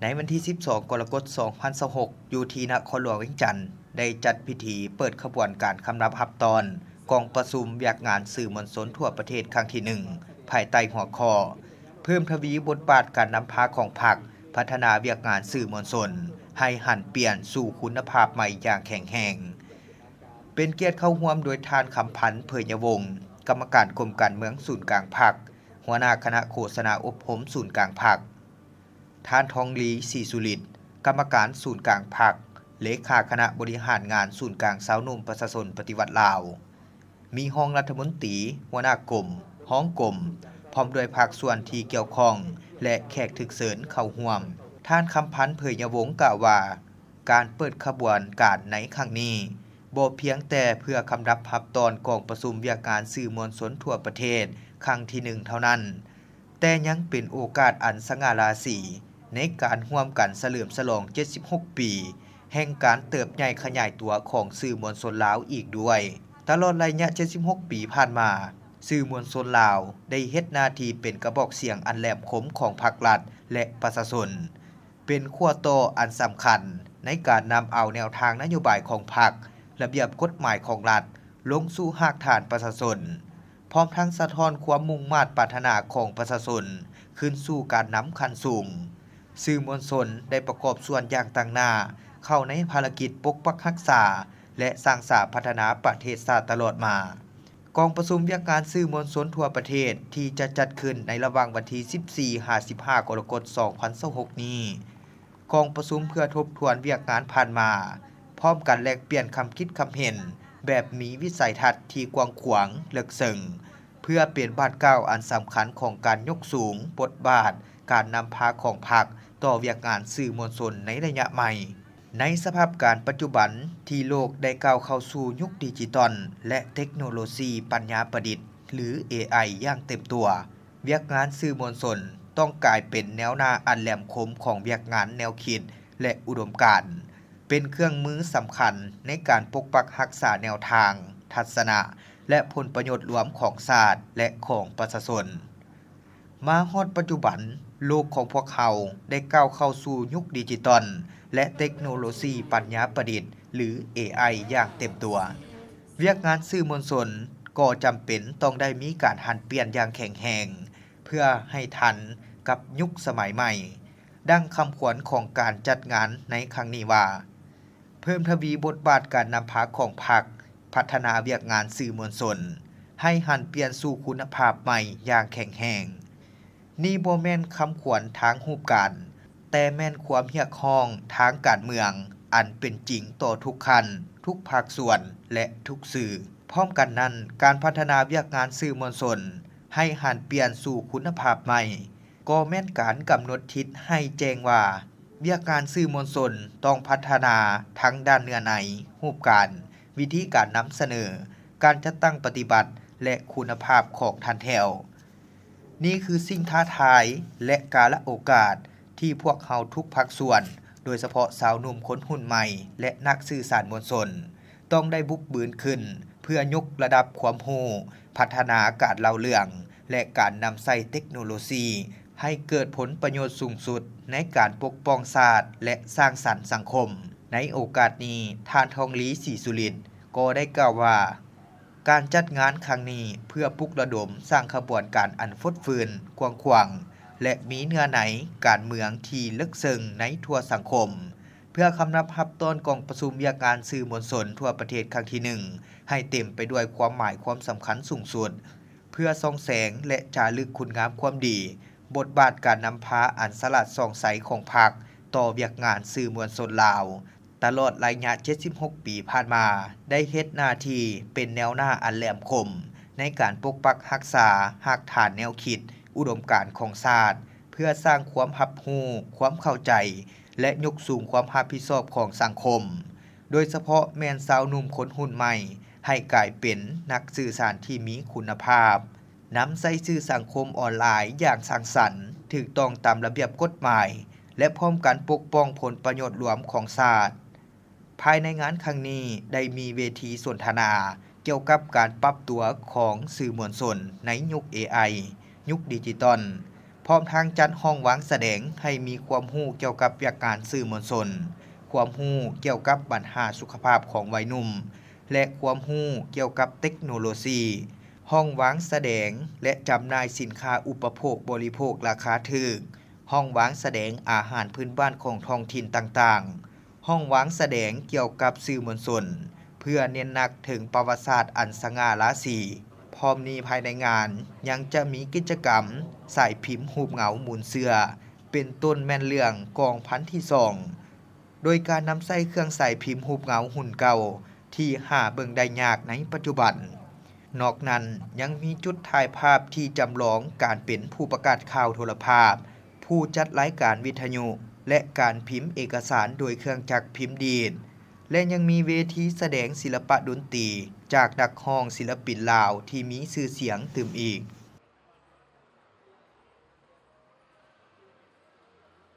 ในวันที่12กรกฎาคม2026อยู่ที่นครหลวงเวียงจันทน์ได้จัดพิธีเปิดขบวนการคำนับรับตอนกองประชุมเวียกงานสื่อมวลชนทั่วประเทศครั้งที่1ภายใต้หัวข้อเพิ่มทวีบทบาทการนำพาของพรรคพัฒนาเวียกงานสื่อมวลชนให้หันเปลี่ยนสู่คุณภาพใหม่อย่างแข็งแรงเป็นเกียรติเข้าร่วมโดยท่านคำพันธ์เผยยวงศ์กรรมการกรมการเมืองศูนย์กลางพรรคหัวหน้าคณะโฆษณาอบรมศูนย์กลางพรรคท่านทองลีศรีสุริตกรรมการศูนย์กลางพรรคเลขาคณะบริหารงานศูนย์กลางสาวหนุ่มประชาชนปฏิวัติลาวมีห้องรัฐมนตรีหัวหน้ากรมห้องกรมพร้อมด้วยภาคส่วนที่เกี่ยวข้องและแขกถึกเชิญเข้าร่วมท่านคำพันธ์เผยยวงศ์กล่าวว่าการเปิดขบวนการในครั้งนี้บ่เพียงแต่เพื่อคำรับรับตอนกองประชุมเวียกงานสื่อมวลชนทั่วประเทศครั้งที่1เท่านั้นแต่ยังเป็นโอกาสอันสง่าราศีในการร่วมกันเฉลิมฉลอง76ปีแห่งการเติบใหญ่ขยายตัวของสื่อมวลชนลาวอีกด้วยตลอดระยะ76ปีผ่านมาสื่อมวลชนลาวได้เฮ็ดหน้าที่เป็นกระบอกเสียงอันแหลมคมของภาครัฐและประชาชนเป็นขั้วโตอันสำคัญในการนำเอาแนวทางนโยบายของพรรคระเบียบกฎหมายของรัฐลงสู่รากฐานประชาชนพร้อมทั้งสะท้อนความมุ่งมา่ปรารถนาของประชาชนขึ้นสู่การนำขั้นสูงสื่อมวลชนได้ประกอบส่วนอย่างต่างหน้าเข้าในภารกิจปกปักรักษาและสร้างสรรค์พัฒนาประเทศชาติตลอดมากองประชุมเวียกงานสื่อมวลชนทั่วประเทศที่จะจัดขึ้นในระหว่างวันที่ 14-15 กรกฎาคม 2026นี้กองประชุมเพื่อทบทวนเวียกงานผ่านมาพร้อมกันแลกเปลี่ยนความคิดความเห็นแบบมีวิสัยทัศน์ที่กว้างขวางลึกซึ้งเพื่อเป็นบาทเก้าอันสำคัญของการยกสูงบทบาทการนำพาของพรรคต่อเวียกงานสื่อมวลชนในระยะใหม่ในสภาพการปัจจุบันที่โลกได้ก้าวเข้าสู่ยุคดิจิทัลและเทคโนโลยีปัญญาประดิษฐ์หรือ AI อย่างเต็มตัวเวียกงานสื่อมวลชนต้องกลายเป็นแนวหน้าอันแหลมคมของเวียกงานแนวคิดและอุดมการณ์เป็นเครื่องมือสำคัญในการปกปักรักษาแนวทางทัศนะและผลประโยชน์รวมของชาติและของประชาชนมาฮอดปัจจุบันโลกของพวกเขาได้ก้าวเข้าสู่ยุคดิจิทัลและเทคโนโลยีปัญญาประดิษฐ์หรือ AI อย่างเต็มตัวเวียกงานสื่อมวลชนก็จำเป็นต้องได้มีการหันเปลี่ยนอย่างแข็งแรงเพื่อให้ทันกับยุคสมัยใหม่ดังคำขวัญของการจัดงานในครั้งนี้ว่าเพิ่มทวีบทบาทการนำพาของพรรคพัฒนาเวียกงานสื่อมวลชนให้หันเปลี่ยนสู่คุณภาพใหม่อย่างแข็งแรงนี่บ่แม่นคำขวัญทางรูปการแต่แม่นความเรียกร้องทางการเมืองอันเป็นจริงต่อทุกคันทุกภาคส่วนและทุกสื่อพร้อมกันนั้นการพัฒนาเวียกงานสื่อมวลชนให้หันเปลี่ยนสู่คุณภาพใหม่ก็แม่นการกำหนดทิศให้แจ้งว่าเวียกงานสื่อมวลชนต้องพัฒนาทั้งด้านเนื้อในรูปการวิธีการนำเสนอการจัดตั้งปฏิบัติและคุณภาพของทันแถวนี่คือสิ่งท้าทายและกาลโอกาสที่พวกเขาทุกภาคส่วนโดยเฉพาะสาวหนุ่มคนหุ่นใหม่และนักสื่อสารมวลชนต้องได้บุกบืนขึ้นเพื่อยกระดับความรู้พัฒนาการเล่าเรื่องและการนำใช้เทคโนโลยีให้เกิดผลประโยชน์สูงสุดในการปกป้องชาติและสร้างสรรค์สังคมในโอกาสนี้ท่านทองลีศรีสุรินทร์ก็ได้กล่าวว่าการจัดงานครั้งนี้เพื่อปลุกระดมสร้างขบวนการอันฟดฟื้นกว้างขวางและมีเนื้อในการเมืองที่ลึกซึ้งในทั่วสังคมเพื่อคำนับรับต้นกองประชุมเวียกงานสื่อมวลชนทั่วประเทศครั้งที่1ให้เต็มไปด้วยความหมายความสำคัญสูงสุดเพื่อส่องแสงและจารึกคุณงามความดีบทบาทการนำพาอันสลัดส่องใสของพรรคต่อเวียกงานสื่อมวลชนลาวตลอดระยะ76ปีผ่านมาได้เฮ็ดหน้าที่เป็นแนวหน้าอันแหลมคมในการปกปักรักษารากฐานแนวคิดอุดมการณ์ของชาติเพื่อสร้างความรับรู้ความเข้าใจและยกสูงความรับผิดชอบของสังคมโดยเฉพาะแม่นสาวหนุ่มคนหุ่นใหม่ให้กลายเป็นนักสื่อสารที่มีคุณภาพนำใช้สื่อสังคมออนไลน์อย่างสร้างสรรค์ถูกต้องตามระเบียบกฎหมายและพร้อมกันปกป้องผลประโยชน์รวมของชาติภายในงานครั้งนี้ได้มีเวทีสนทนาเกี่ยวกับการปรับตัวของสื่อมวลชนในยุค AI ยุคดิจิทัล พร้อมทางจัดห้องวางแสดงให้มีความรู้เกี่ยวกับวิชาการสื่อมวลชนความรู้เกี่ยวกับปัญหาสุขภาพของวัยหนุ่มและความรู้เกี่ยวกับเทคโนโลยีห้องวางแสดงและจำหน่ายสินค้าอุปโภคบริโภคราคาถูกห้องวางแสดงอาหารพื้นบ้านของท้องถิ่นต่างๆห้องวางแสดงเกี่ยวกับสื่อมวลชนเพื่อเน้นหนักถึงประวัติศาสตร์อันสง่าราศีพร้อมนี้ภายในงานยังจะมีกิจกรรมสายพิมพ์รูปเหงาหมุนเสือเป็นต้นแม่นเรื่องกองพันที่2โดยการนำใส่เครื่องสายพิมพ์รูปเหงาหุ่นเก่าที่หาเบิ่งได้ยากในปัจจุบันนอกนั้นยังมีจุดถ่ายภาพที่จำลองการเป็นผู้ประกาศข่าวโทรภาพผู้จัดรายการวิทยุและการพิมพ์เอกสารโดยเครื่องจักรพิมพ์ดีดและยังมีเวทีแสดงศิลปะดนตรีจากนักร้องศิลปินลาวที่มีชื่อเสียงตื่มอีก